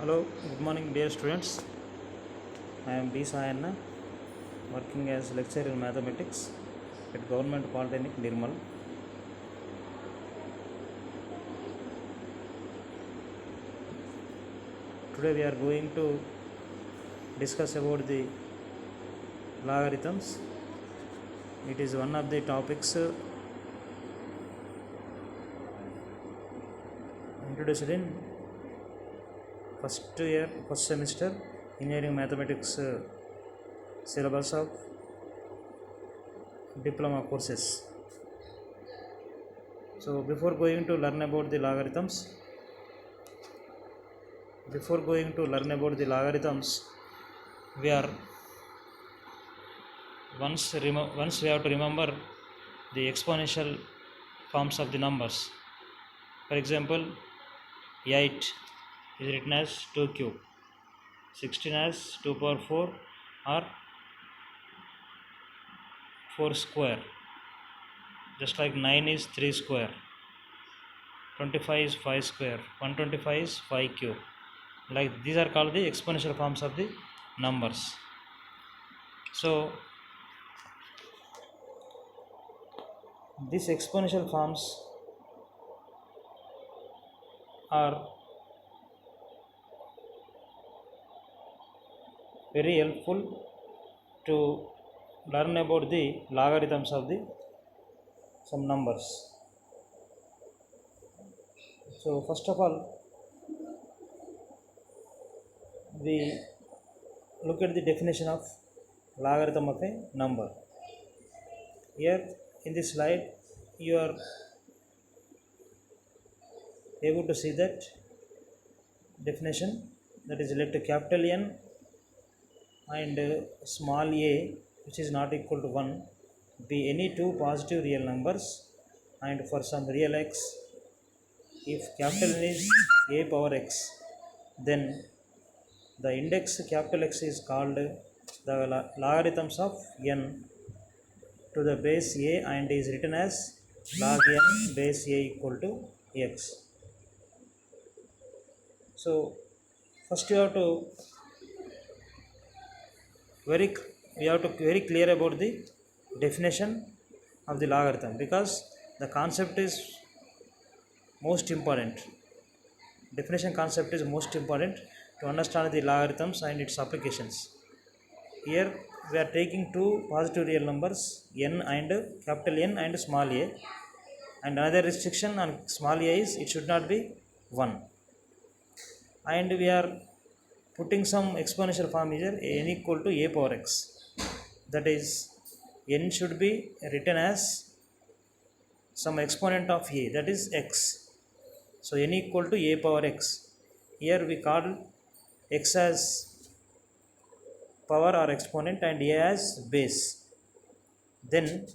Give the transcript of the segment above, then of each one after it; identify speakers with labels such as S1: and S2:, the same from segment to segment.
S1: Hello, good morning, dear students. I am B. Sayanna, working as lecturer in mathematics at Government Polytechnic, Nirmal. Today we are going to discuss about the logarithms. It is one of the topics introduced in first semester engineering mathematics syllabus of diploma courses. So before going to learn about the logarithms, we are once we have to remember the exponential forms of the numbers. For example, 8 is written as 2 cube, 16 as 2 power 4 or 4 square, just like 9 is 3 square, 25 is 5 square, 125 is 5 cube. Like these are called the exponential forms of the numbers. So these exponential forms are very helpful to learn about the logarithms of the some numbers. So first of all, we look at the definition of logarithm of a number. Here in this slide you are able to see that definition, that is, let capital N and small a, which is not equal to 1, be any two positive real numbers, and for some real x, if capital N is a power x, then the index capital X is called the logarithms of n to the base a and is written as log n base a equal to x. So first you have to very clear about the definition of the logarithm, because the concept is most important. Definition concept is most important to understand the logarithms and its applications. Here we are taking two positive real numbers, n and capital N and small a, and another restriction on small a is it should not be 1, and we are putting some exponential form here, n equal to a power x, that is, n should be written as some exponent of a, that is x. So n equal to a power x. Here we call x as power or exponent and a as base. Then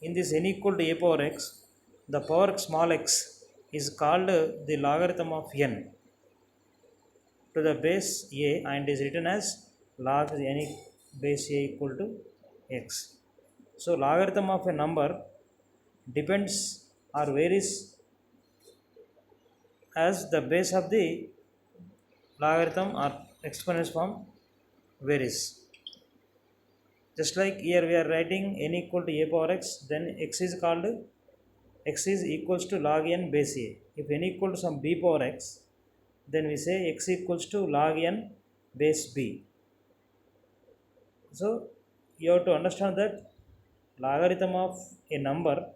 S1: in this n equal to a power x, the power small x is called the logarithm of n to the base a and is written as log n base a equal to x. So logarithm of a number depends or varies as the base of the logarithm or exponential form varies. Just like here we are writing n equal to a power x, then x is equals to log n base a. If n equal to some b power x, then we say x equals to log n base b. So you have to understand that logarithm of a number,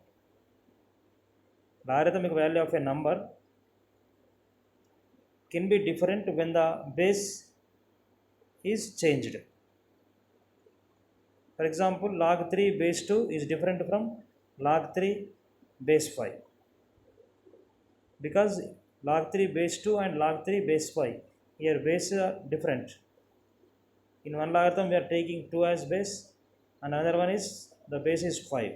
S1: logarithmic value of a number can be different when the base is changed. For example, log 3 base 2 is different from log 3 base 5, because log 3 base 2 and log 3 base 5, here bases are different. In one logarithm we are taking 2 as base, and another one is the base is 5.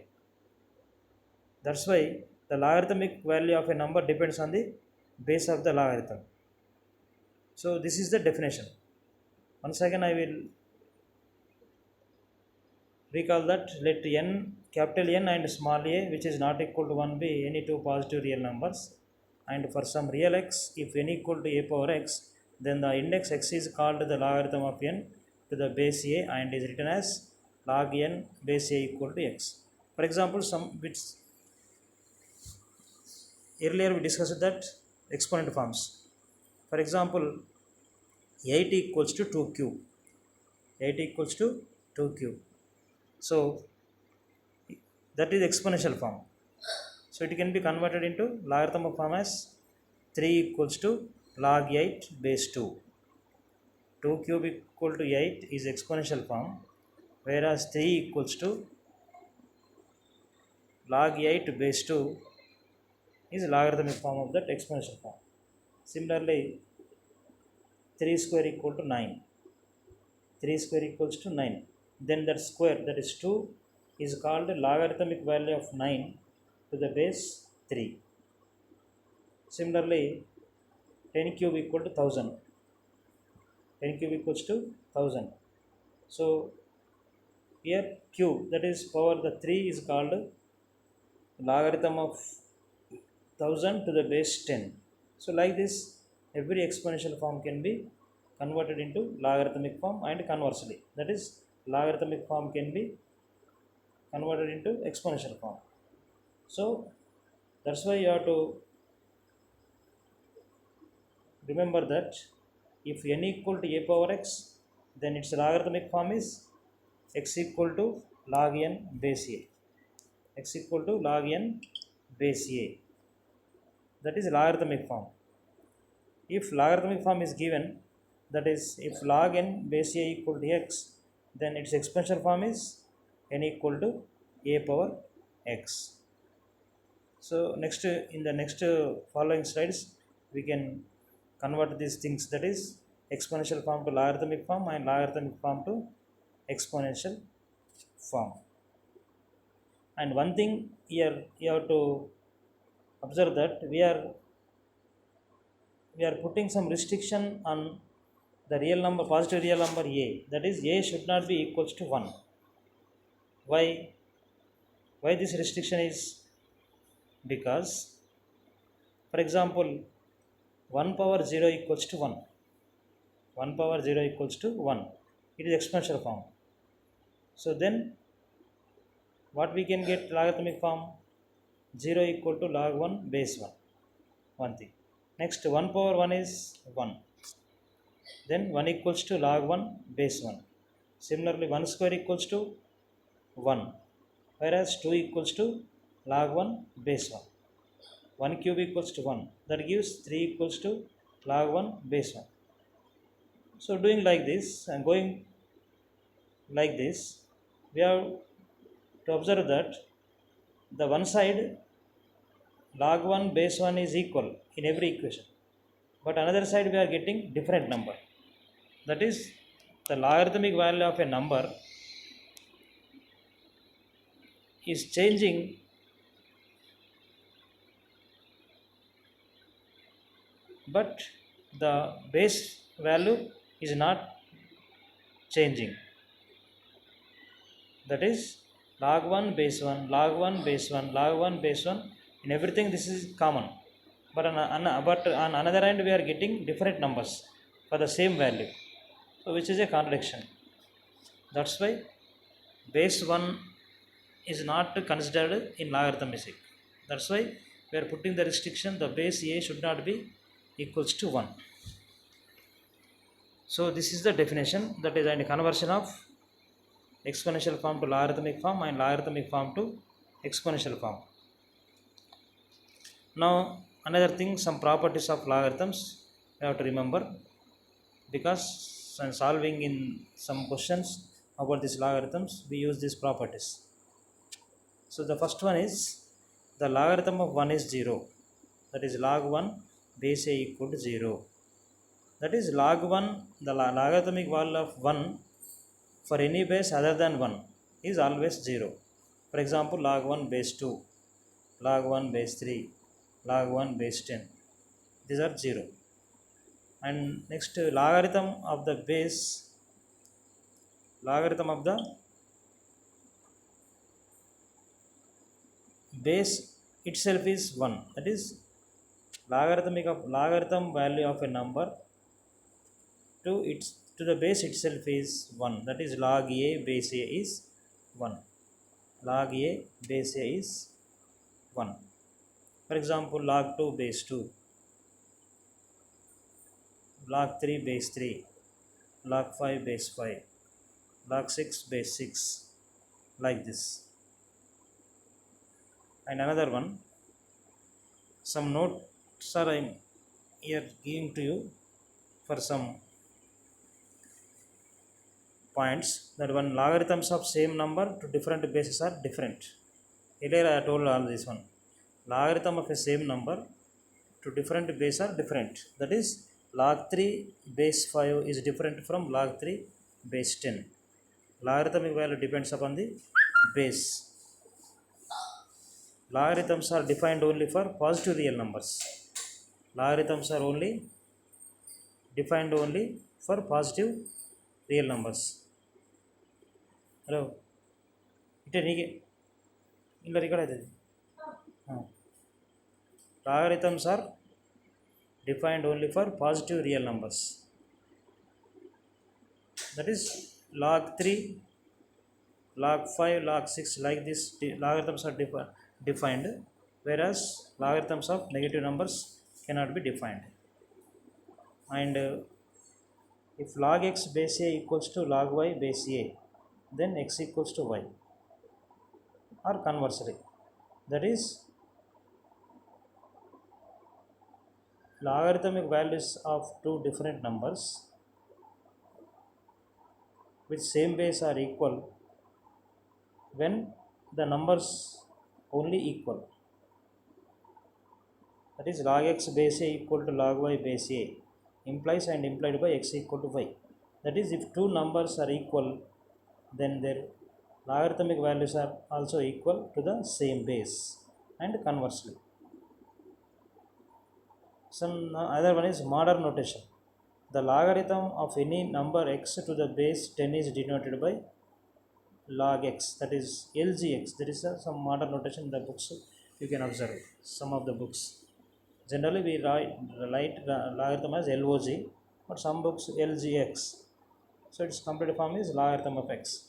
S1: That's why the logarithmic value of a number depends on the base of the logarithm. So this is the definition. Once again I will recall that let n, capital N and small a, which is not equal to 1, be any two positive real numbers, and for some real x, if n equal to a power x, then the index x is called the logarithm of n to the base a and is written as log n base a equal to x. For example, some bits earlier we discussed that exponent forms. For example, 8 equals to 2 cube. 8 equals to 2 cube. So that is exponential form. So it can be converted into logarithm form as 3 equals to log 8 base 2. 2 cube equal to 8 is exponential form, whereas 3 equals to log 8 base 2 is logarithmic form of that exponential form. Similarly, 3 square equal to 9. 3 square equals to 9. Then that square, that is 2, is called logarithmic value of 9 to the base 3. Similarly, 10 cube equal to 1000. 10 cube equals to 1000. So here cube, that is power the 3, is called logarithm of 1000 to the base 10. So like this, every exponential form can be converted into logarithmic form, and conversely, that is logarithmic form can be converted into exponential form. So that's why you have to remember that if n equal to a power x, then its logarithmic form is x equal to log n base a. X equal to log n base a. That is logarithmic form. If logarithmic form is given, that is if log n base a equal to x, then its exponential form is n equal to a power x. So next, in the next following slides, we can convert these things, that is exponential form to logarithmic form and logarithmic form to exponential form. And one thing here you have to observe, that we are putting some restriction on the real number, positive real number a, that is a should not be equals to 1. Why this restriction is? Because, for example, 1 power 0 equals to 1. 1 power 0 equals to 1. It is exponential form. So then what we can get logarithmic form? 0 equal to log 1 base 1. One thing. Next, 1 power 1 is 1. Then 1 equals to log 1 base 1. Similarly, 1 square equals to 1. Whereas 2 equals to log 1 base 1. 1 cube equals to 1. That gives 3 equals to log 1 base 1. So doing like this and going like this, we have to observe that the one side log 1 base 1 is equal in every equation, but another side we are getting different number. That is, the logarithmic value of a number is changing but the base value is not changing. That is log 1 base 1, log 1 base 1, log 1 base 1. In everything this is common, but on another hand we are getting different numbers for the same value, so which is a contradiction. That's why base 1 is not considered in logarithmic. That's why we are putting the restriction, the base a should not be equals to 1. So this is the definition, that is a conversion of exponential form to logarithmic form and logarithmic form to exponential form. Now another thing, some properties of logarithms you have to remember, because when solving in some questions about these logarithms we use these properties. So the first one is, the logarithm of 1 is 0. That is log 1 base a equal to 0. That is log 1, the logarithmic value of 1 for any base other than 1 is always 0. For example, log 1 base 2, log 1 base 3, log 1 base 10. These are 0. And next, logarithm of the base itself is 1. That is logarithm value of a number to the base itself is 1, that is log a base a is 1. Log a base a is 1. For example, log 2 base 2, log 3 base 3, log 5 base 5, log 6 base 6, like this. And another one, some notes are I am here giving to you for some points, that when logarithms of same number to different bases are different. Earlier I told all this one. Logarithm of a same number to different base are different. That is, log 3 base 5 is different from log 3 base 10. Logarithmic value depends upon the base. Logarithms are defined only for positive real numbers. Logarithms are only defined only for positive real numbers. Hello. It is record. Logarithms are defined only for positive real numbers. That is, log 3, log 5, log 6, like this logarithms are defined, whereas logarithms of negative numbers cannot be defined. And if log x base a equals to log y base a, then x equals to y, or conversely. That is, logarithmic values of two different numbers with same base are equal when the numbers only equal. That is, log x base a equal to log y base a implies and implied by x equal to y. That is, if two numbers are equal, then their logarithmic values are also equal to the same base, and conversely. Some other one is modern notation. The logarithm of any number x to the base 10 is denoted by log x, that is LGX. There is some modern notation in the books, you can observe some of the books. Generally we write logarithm as LOG, but some books LGX. So its complete form is logarithm of x.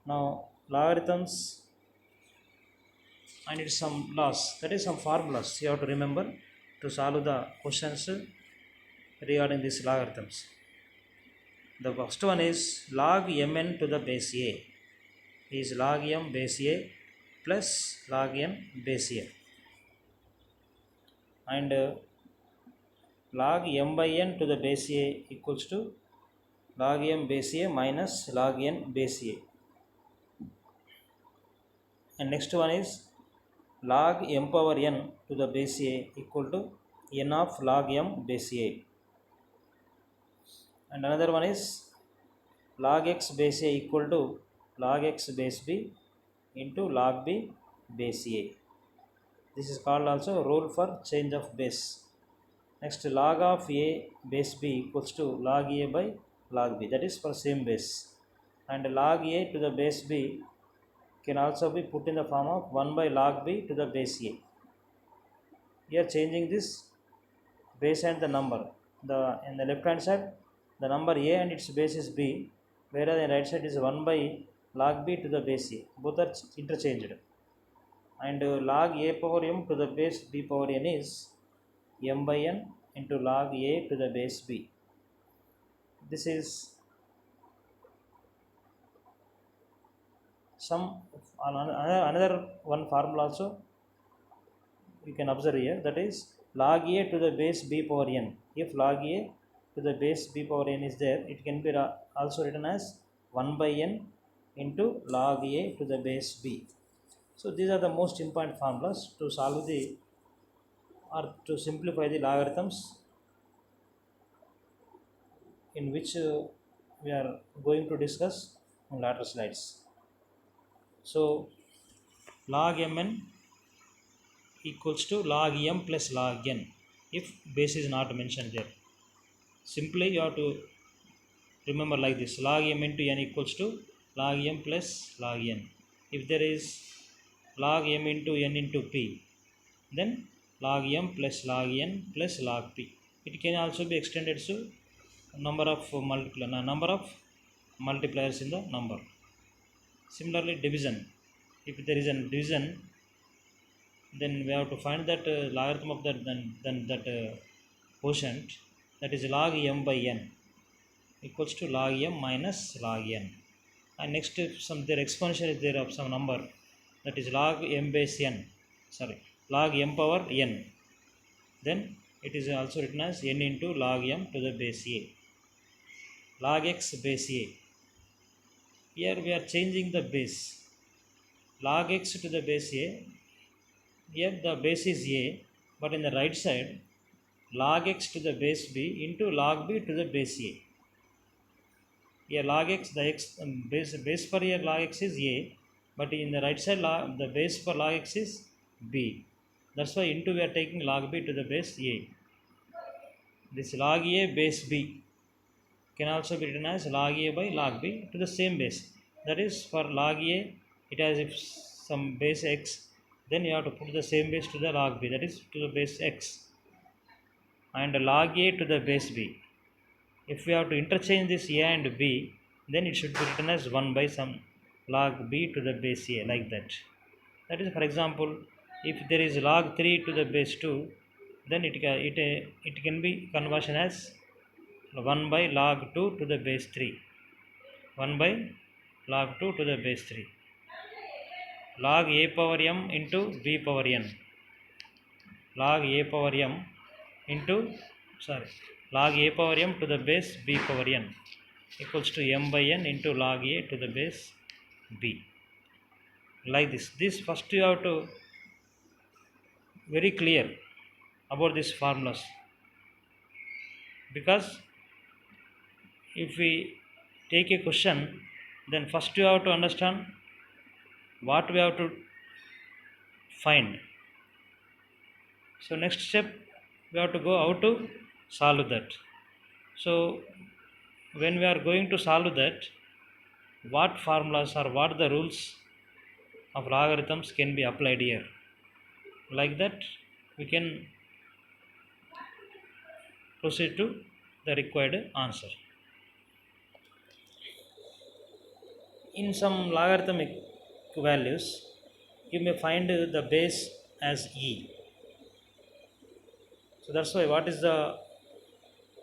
S1: Now logarithms and its some laws, that is some formulas you have to remember to solve the questions regarding these logarithms. The first one is log mn to the base a is log m base a plus log n base a, and log m by n to the base a equals to log m base a minus log n base a. And next one is log m power n to the base a equal to n of log m base a. And another one is log x base a equal to log x base b into log b base a. This is called also rule for change of base. Next, log of a base b equals to log a by log b, that is for same base. And log a to the base b can also be put in the form of 1 by log b to the base a. Here changing this base and the number. In the left hand side, the number a and its base is b, whereas in right side is 1 by log b to the base a. Both are interchanged. And log a power m to the base b power n is m by n into log a to the base b. This is some another one formula also you can observe here, that is log a to the base b power n. If log a to the base b power n is there, it can be also written as 1 by n into log a to the base b. So these are the most important formulas to solve the or to simplify the logarithms, in which we are going to discuss in later slides. So log mn equals to log m plus log n if base is not mentioned there. Simply you have to remember like this: log m into n equals to log m plus log n. If there is log m into n into p, then log m plus log n plus log p. It can also be extended to number of multipliers in the number. Similarly, division. If there is a division, then we have to find that logarithm of that then that quotient, that is log m by n equals to log m minus log n. And next, if some their exponential is there of some number, that is log m base n, log m power n, then it is also written as n into log m to the base a, log x base a. Here we are changing the base, log x to the base a. Here the base is a, but in the right side, log x to the base b into log b to the base a. Here log x, the x base for here log x is a, but in the right side the base for log x is b. That's why into we are taking log b to the base a. This log a base b can also be written as log a by log b to the same base. That is, for log a, it has if some base x, then you have to put the same base to the log b, that is to the base x, and log a to the base b. If we have to interchange this a and b, then it should be written as 1 by some log b to the base a, like that. That is, for example, if there is log 3 to the base 2, then it can be conversion as 1 by log 2 to the base 3. 1 by log 2 to the base 3. Log a power m into b power n. Log a power m into, log a power m to the base b power n equals to m by n into log a to the base b. Like this. This first you have to very clear about these formulas, because if we take a question, then first you have to understand what we have to find. So next step, we have to go how to solve that. So when we are going to solve that, what formulas or what the rules of logarithms can be applied here, like that we can proceed to the required answer. In some logarithmic values, you may find the base as e. So that's why, what is the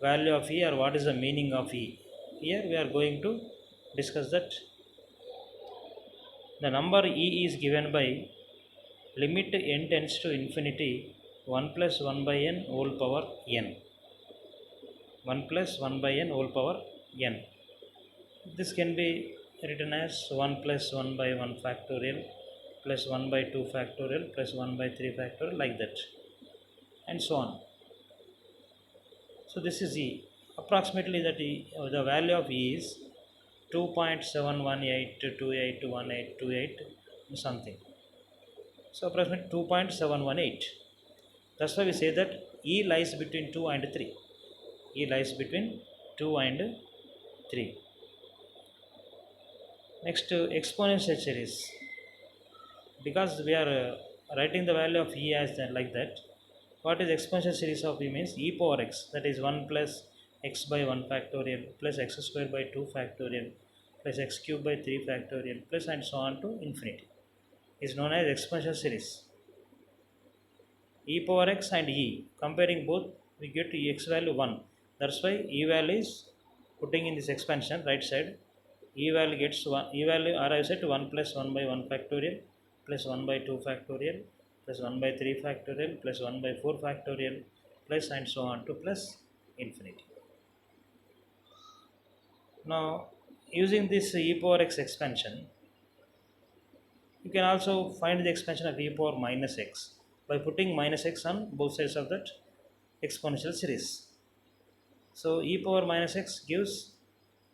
S1: value of e, or what is the meaning of e? Here we are going to discuss that. The number e is given by limit n tends to infinity 1 plus 1 by n whole power n. 1 plus 1 by n whole power n. This can be written as 1 plus 1 by 1 factorial plus 1 by 2 factorial plus 1 by 3 factorial, like that, and so on. So this is e. Approximately that the value of e is 2.718281828 something. So approximately 2.718. That's why we say that e lies between 2 and 3. E lies between 2 and 3. Next, exponential series. Because we are writing the value of e as like that, what is exponential series of e means e power x, that is 1 plus x by 1 factorial plus x square by 2 factorial plus x cube by 3 factorial plus and so on to infinity, is known as exponential series. E power x and e, comparing both, we get x value 1. That's why e value is putting in this expansion right side. E value gets 1. E value arrives at 1 plus 1 by 1 factorial plus 1 by 2 factorial plus 1 by 3 factorial plus 1 by 4 factorial plus and so on to plus infinity. Now, using this e power x expansion, you can also find the expansion of e power minus x by putting minus x on both sides of that exponential series. So e power minus x gives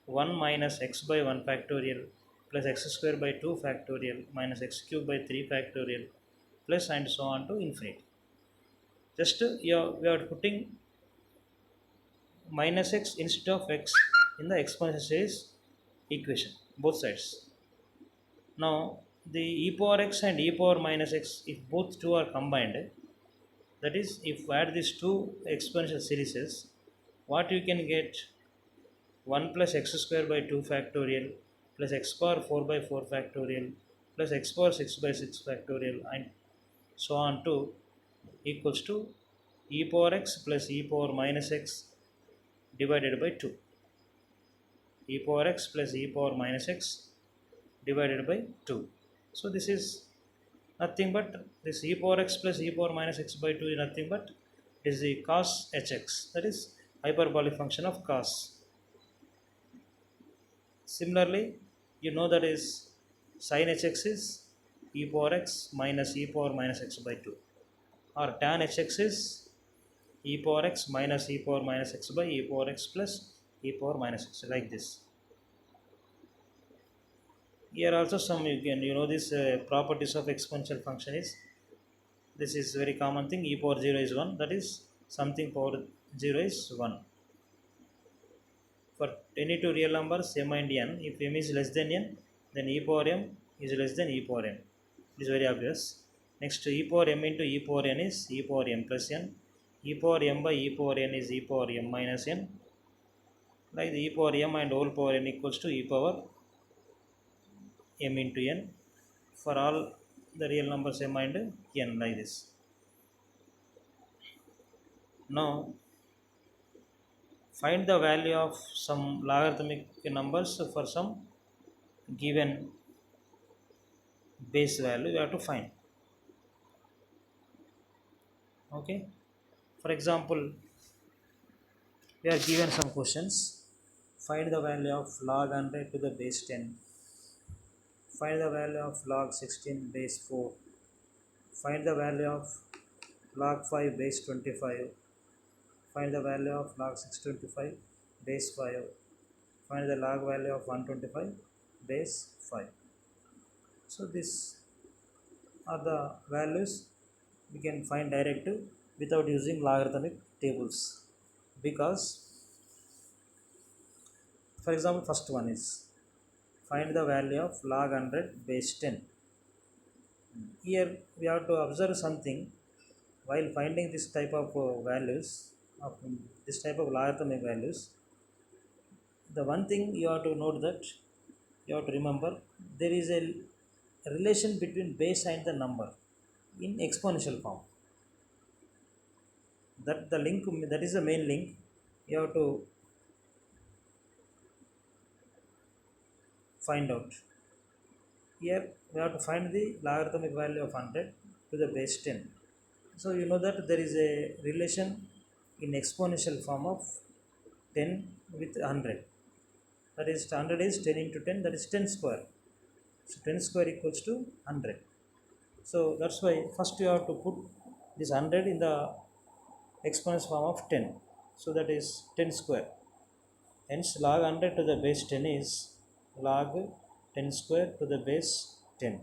S1: 1 minus x by 1 factorial plus x square by 2 factorial minus x cube by 3 factorial plus and so on to infinity. Just we are putting minus x instead of x in the exponential series equation, both sides. Now the e power x and e power minus x, if both two are combined, That is, if you add these two exponential series, what you can get 1 plus x square by 2 factorial plus x power 4 by 4 factorial plus x power 6 by 6 factorial and so on to equals to e power x plus e power minus x divided by 2. E power x plus e power minus x divided by 2. So this is nothing but this e power x plus e power minus x by 2 is nothing but is the cos hx, that is hyperbolic function of cos. Similarly, you know that is sin hx is e power x minus e power minus x by 2, or tan hx is e power x minus e power minus x by e power x plus e power minus x, like this. Here also some you can this properties of exponential function is, this is very common thing, e power 0 is 1, that is something power 0 is 1. For any two real numbers m and n, if m is less than n, then e power m is less than e power n. It is very obvious. Next, e power m into e power n is e power m plus n. E power m by e power n is e power m minus n. Like the e power m and whole power n equals to e power m into n for all the real numbers m and n, like this. Now, find the value of some logarithmic numbers for some given base value we have to find. Okay, for example, we are given some questions. Find the value of log 100 to the base 10. Find the value of log 16 base 4. Find the value of log 5 base 25. Find the value of log 625 base 5. Find the log value of 125 base 5. So these are the values we can find direct without using logarithmic tables, because for example, first one is find the value of log 100 base 10. Here we have to observe something while finding this type of values of this type of logarithmic values. The one thing you have to note, that you have to remember, there is a relation between base and the number in exponential form. That the link, that is the main link. You have to find out. Here we have to find the logarithmic value of 100 to the base 10. So you know that there is a relation in exponential form of 10 with 100. That is 100 is 10 into 10, that is 10 square. So 10 square equals to 100. So that's why first you have to put this 100 in the exponential form of 10. So that is 10 square. Hence log 100 to the base 10 is log 10 square to the base 10.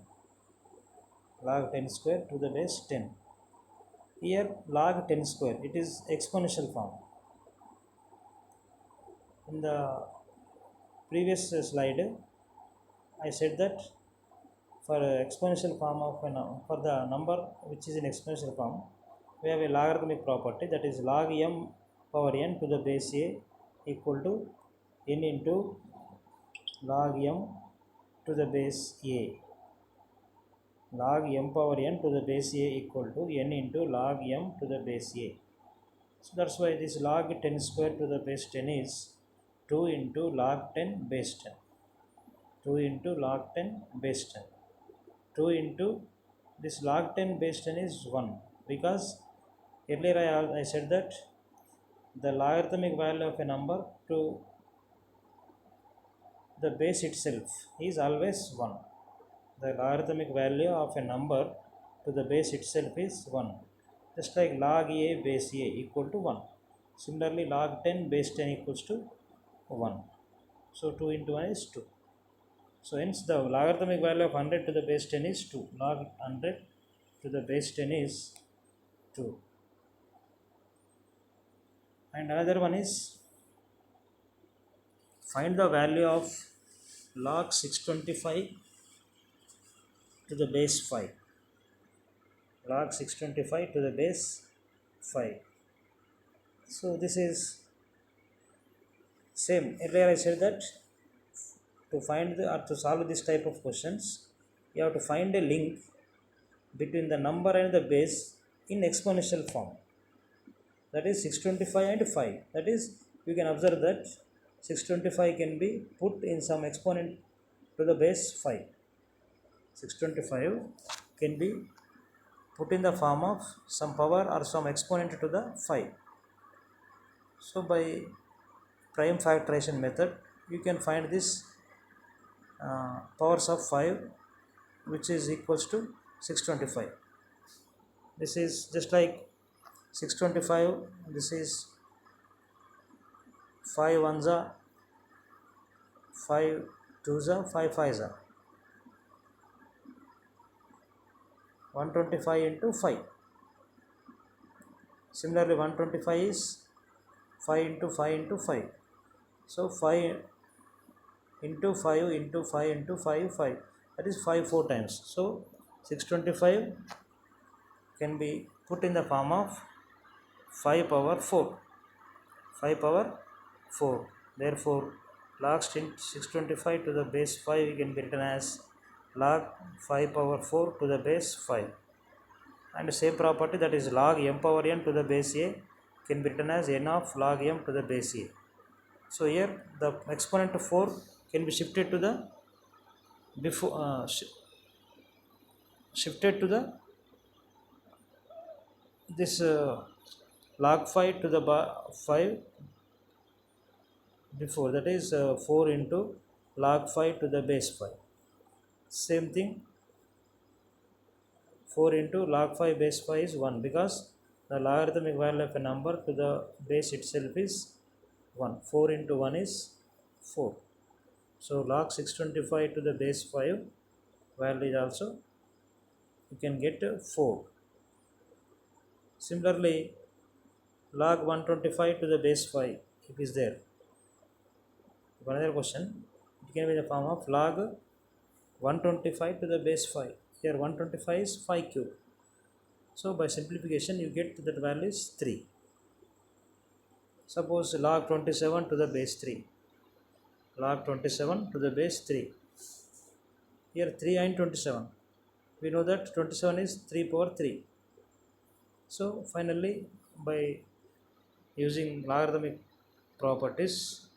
S1: Log 10 square to the base 10. Here log 10 square, it is exponential form. In the previous slide I said that for exponential form of for the number which is in exponential form, we have a logarithmic property, that is log m power n to the base a equal to n into log m to the base a. Log m power n to the base a equal to n into log m to the base a. So that's why this log 10 square to the base 10 is 2 into log 10 base 10. 2 into log 10 base 10. 2 into this log 10 base 10 is 1, because earlier I said that the logarithmic value of a number to the base itself is always 1. The logarithmic value of a number to the base itself is 1. Just like log a base a equal to 1. Similarly, log 10 base 10 equals to 1. So 2 into 1 is 2. So hence the logarithmic value of 100 to the base 10 is 2. Log 100 to the base 10 is 2. And another one is find the value of log 625 to the base 5. Log 625 to the base 5. So this is same. Earlier I said that to find or to solve this type of questions, you have to find a link between the number and the base in exponential form. That is 625 and 5. That is, you can observe that 625 can be put in some exponent to the base 5. 625 can be put in the form of some power or some exponent to the 5. So by prime factorization method, you can find this powers of 5, which is equals to 625. This is just like 625. This is 5 ones are 5 twos are 5 fives are 125 into 5. Similarly, 125 is 5 into 5 into 5. So 5 into 5 into 5 into 5, 5. That is 5 4 times. So 625 can be put in the form of 5 power 4. 5 power 4. Therefore, log 625 to the base 5 can be written as log 5 power 4 to the base 5. And the same property, that is log m power n to the base a, can be written as n of log m to the base a. So here the exponent 4 can be shifted to the shifted to the this log 5 to the 5 before, that is 4 into log 5 to the base 5. Same thing, 4 into log 5 base 5 is 1, because the logarithmic value of a number to the base itself is 1. 4 into 1 is 4. So log 625 to the base 5 value is also, you can get 4. Similarly, log 125 to the base 5, if is there. Another question, it can be the form of log 125 to the base 5. Here 125 is 5 cube. So by simplification, you get that value is 3. Suppose log 27 to the base 3. Log 27 to the base 3. Here 3 and 27. We know that 27 is 3 power 3. So finally, by using logarithmic properties,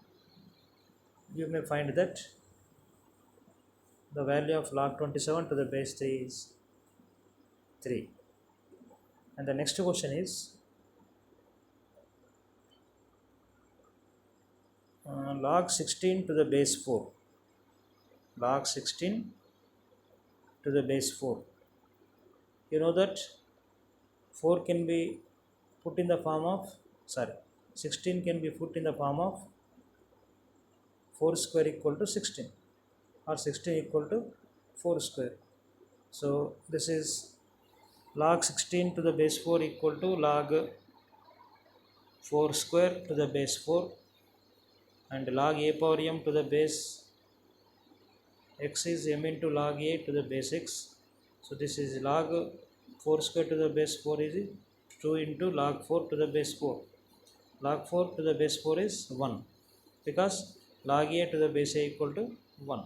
S1: you may find that the value of log 27 to the base 3 is 3. And the next question is log 16 to the base 4. Log 16 to the base 4. You know that 4 can be put in the form of, 16 can be put in the form of 4 square equal to 16, or 16 equal to 4 square. So this is log 16 to the base 4 equal to log 4 square to the base 4, and log a power m to the base x is m into log a to the base x. So this is log 4 square to the base 4 is 2 into log 4 to the base 4. Log 4 to the base 4 is 1, because log a to the base a equal to 1.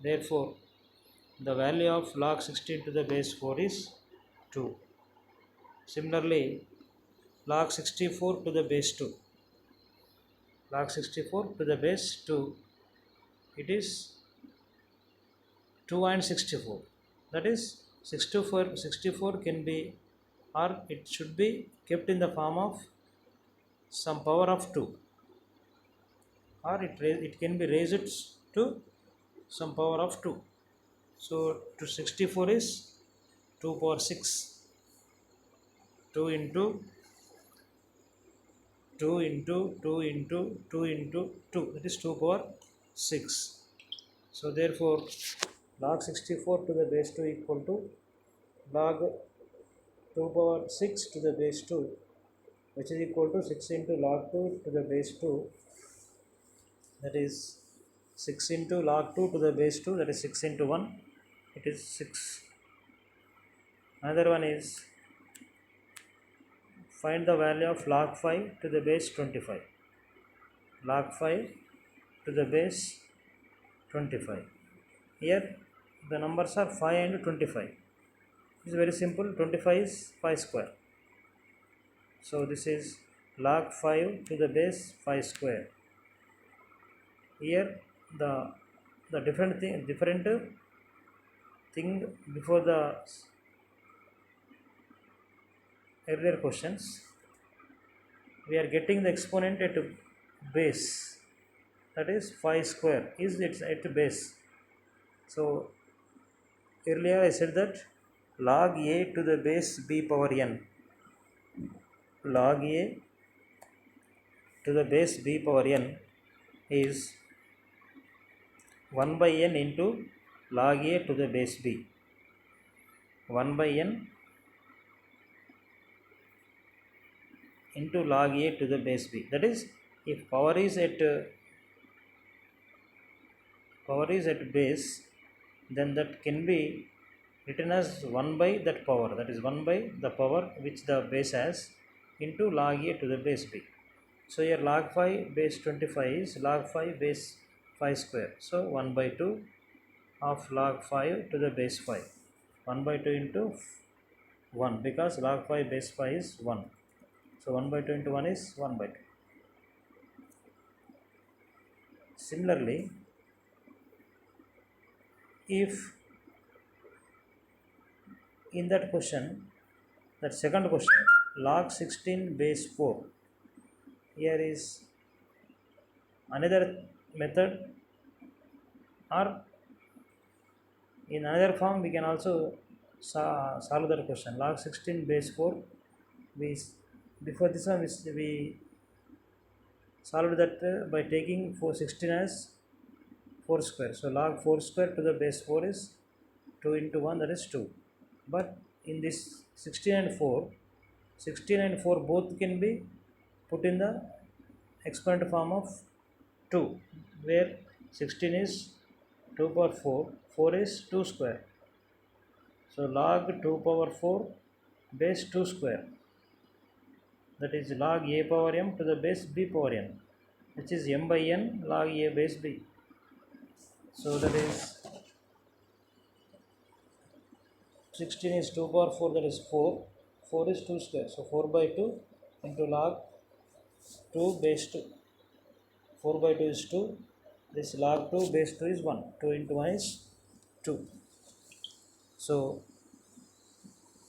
S1: Therefore, the value of log 16 to the base 4 is 2. Similarly, log 64 to the base 2. Log 64 to the base 2, it is 2 and 64. That is 64 can be, or it should be kept in the form of some power of 2, or it can be raised to some power of 2. So to 64 is 2 power 6. 2 into 2 into 2 into 2 into 2, that is 2 power 6. So therefore, log 64 to the base 2 equal to log 2 power 6 to the base 2, which is equal to 6 into log 2 to the base 2, that is 6 into log 2 to the base 2, that is 6 into 1, it is 6. Another one is find the value of log 5 to the base 25. Log 5 to the base 25. Here the numbers are 5 and 25. It is very simple. 25 is 5 square. So this is log 5 to the base 5 square. Here the different thing before the earlier questions, we are getting the exponent at base, that is 5 square is it's at base. So earlier I said that log a to the base b power n, log a to the base b power n is 1 by n into log a to the base b. 1 by n into log a to the base b. That is, if power is at base, then that can be written as 1 by that power, that is 1 by the power which the base has into log a to the base b. So here log 5 base 25 is log 5 base 5 square. So 1 by 2 of log 5 to the base 5. 1 by 2 into 1, because log 5 base 5 is 1. So 1 by 2 into 1 is 1 by 2. Similarly, if in that question, that second question, log 16 base 4, here is another method, or in another form we can also solve that question. Log 16 base 4, before this one we solved that by taking 16 as 4 square. So log 4 square to the base 4 is 2 into 1, that is 2. But in this 16 and 4 both can be put in the exponent form of 2, where 16 is 2 power 4, 4 is 2 square. So log 2 power 4 base 2 square, that is log a power m to the base b power n, which is m by n log a base b. So that is 16 is 2 power 4, that is 4, 4 is 2 square, so 4 by 2 into log 2 base 2, 4 by 2 is 2, this log 2 base 2 is 1, 2 into 1 is 2. So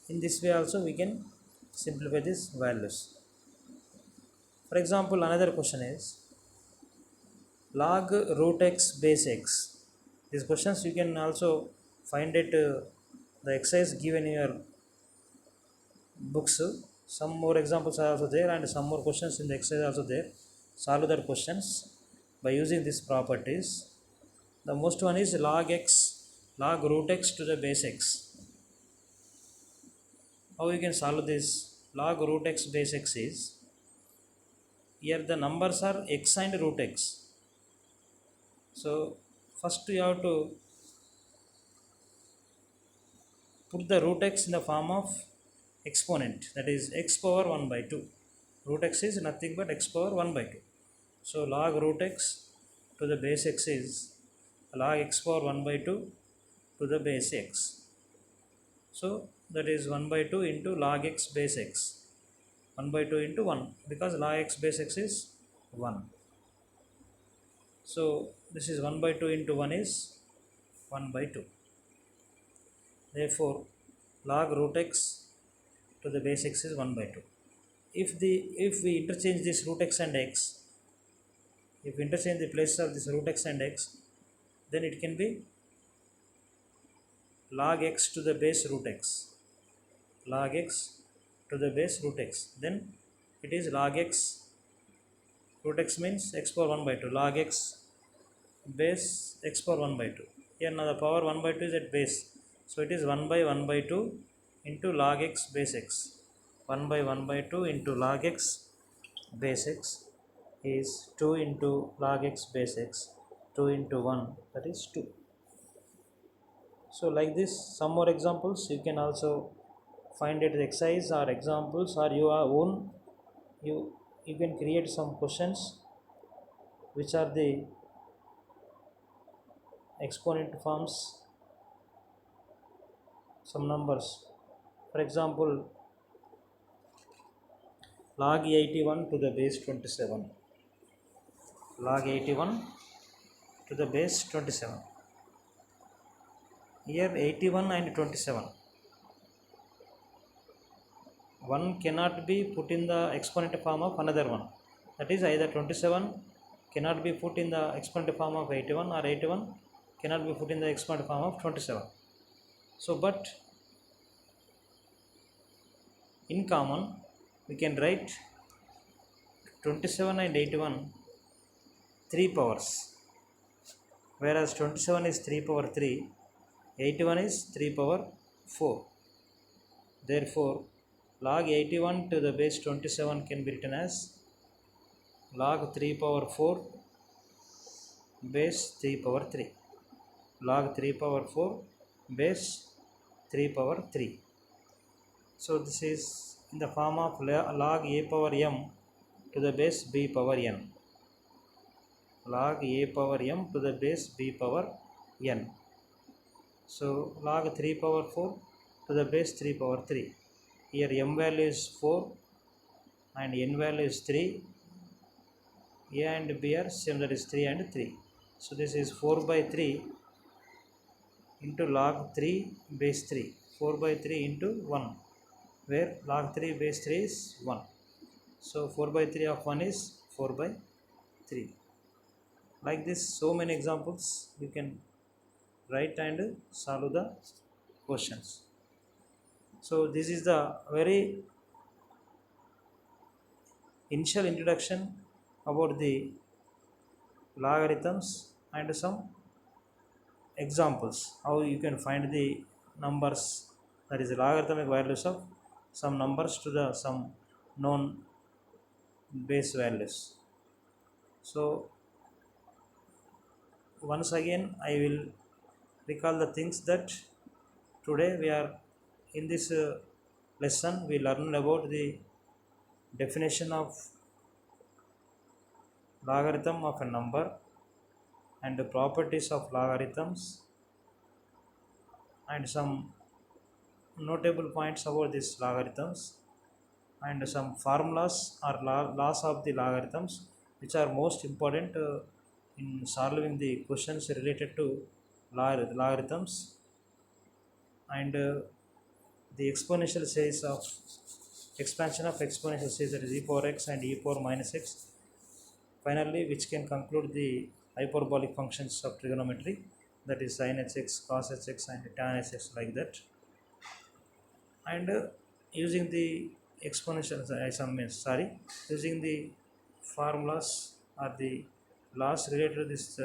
S1: in this way also we can simplify these values. For example, another question is log root x base x. These questions you can also find it the exercise given in your books. Some more examples are also there, and some more questions in the exercise also there. Solve that questions by using these properties. The most one is log root x to the base x. How you can solve this? Log root x base x is, here the numbers are x and root x. So first you have to put the root x in the form of exponent, that is x power 1 by 2. Root x is nothing but x power 1 by 2. So log root x to the base x is log x power 1 by 2 to the base x. So that is 1 by 2 into log x base x. 1 by 2 into 1, because log x base x is 1. So this is 1 by 2 into 1 is 1 by 2. Therefore log root x to the base x is 1 by 2. If we interchange this root x and x, if we interchange the places of this root x and x, then it can be log x to the base root x, log x to the base root x. Then it is log x, root x means x power 1 by 2, log x base x power 1 by 2. Here now the power 1 by 2 is at base, so it is 1 by 1 by 2 into log x base x. 1 by 1 by 2 into log x base x is 2 into log x base x, 2 into 1, that is 2. So like this, some more examples you can also find it exercise or examples, or you are own, you can create some questions which are the exponent forms some numbers. For example, log 81 to the base 27, log 81 to the base 27. Here 81 and 27, one cannot be put in the exponent form of another one. That is, either 27 cannot be put in the exponent form of 81, or 81 cannot be put in the exponent form of 27. So but in common we can write 27 and 81 3 powers, whereas 27 is 3 power 3, 81 is 3 power 4. Therefore log 81 to the base 27 can be written as log 3 power 4 base 3 power 3, log 3 power 4 base 3 power 3. So this is in the form of log a power m to the base b power n, log a power m to the base b power n. So log 3 power 4 to the base 3 power 3. Here m value is 4 and n value is 3. A and b are same, that is 3 and 3. So this is 4 by 3 into log 3 base 3, 4 by 3 into 1, where log 3 base 3 is 1. So 4 by 3 of 1 is 4 by 3. Like this, so many examples you can write and solve the questions. So this is the very initial introduction about the logarithms and some examples how you can find the numbers, that is logarithmic values of some numbers to the some known base values. So once again I will recall the things that today we are in this lesson we learned about the definition of logarithm of a number and the properties of logarithms and some notable points about these logarithms and some formulas or laws of the logarithms which are most important in solving the questions related to logarithms, and the exponential series of expansion of exponential series, that is e power x and e power minus x, finally which can conclude the hyperbolic functions of trigonometry, that is sin hx, cos hx and tan hx, like that. And using the exponential using the formulas or the laws related to this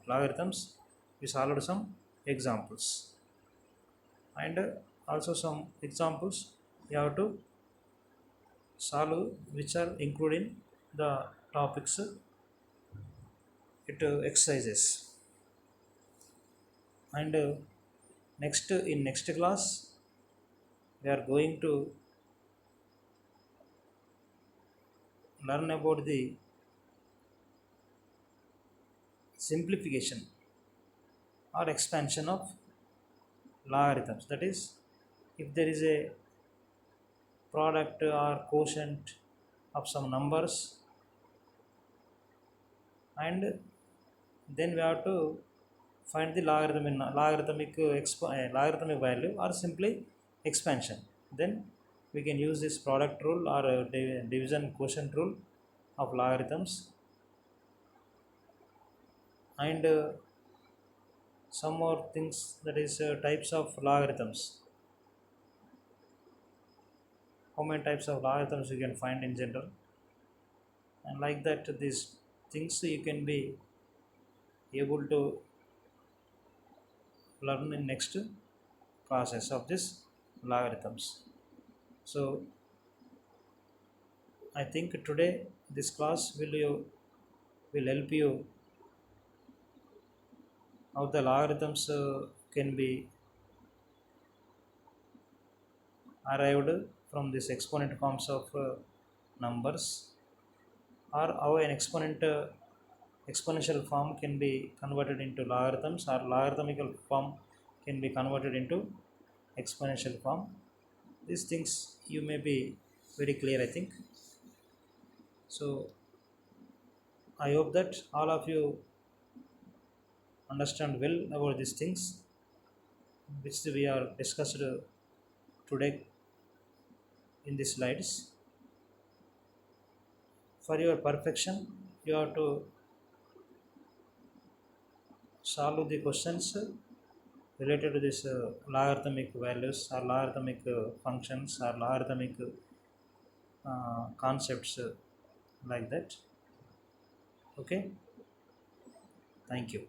S1: logarithms, we solved some examples, and also some examples you have to solve which are included in the topics exercises. And next class we are going to learn about the simplification or expansion of logarithms, that is, if there is a product or quotient of some numbers, and then we have to find the logarithmic value or simply expansion. Then we can use this product rule or division quotient rule of logarithms, and some more things, that is types of logarithms, how many types of logarithms you can find in general, and like that these things you can be able to learn in next classes of this logarithms. So I think today this class will help you how the logarithms can be arrived from this exponent forms of numbers, or how an exponential form can be converted into logarithms, or logarithmical form can be converted into exponential form. These things you may be very clear, I think. So I hope that all of you understand well about these things which we are discussed today in these slides. For your perfection, you have to solve the questions related to this logarithmic values, or logarithmic functions, or logarithmic concepts, like that. Okay, thank you.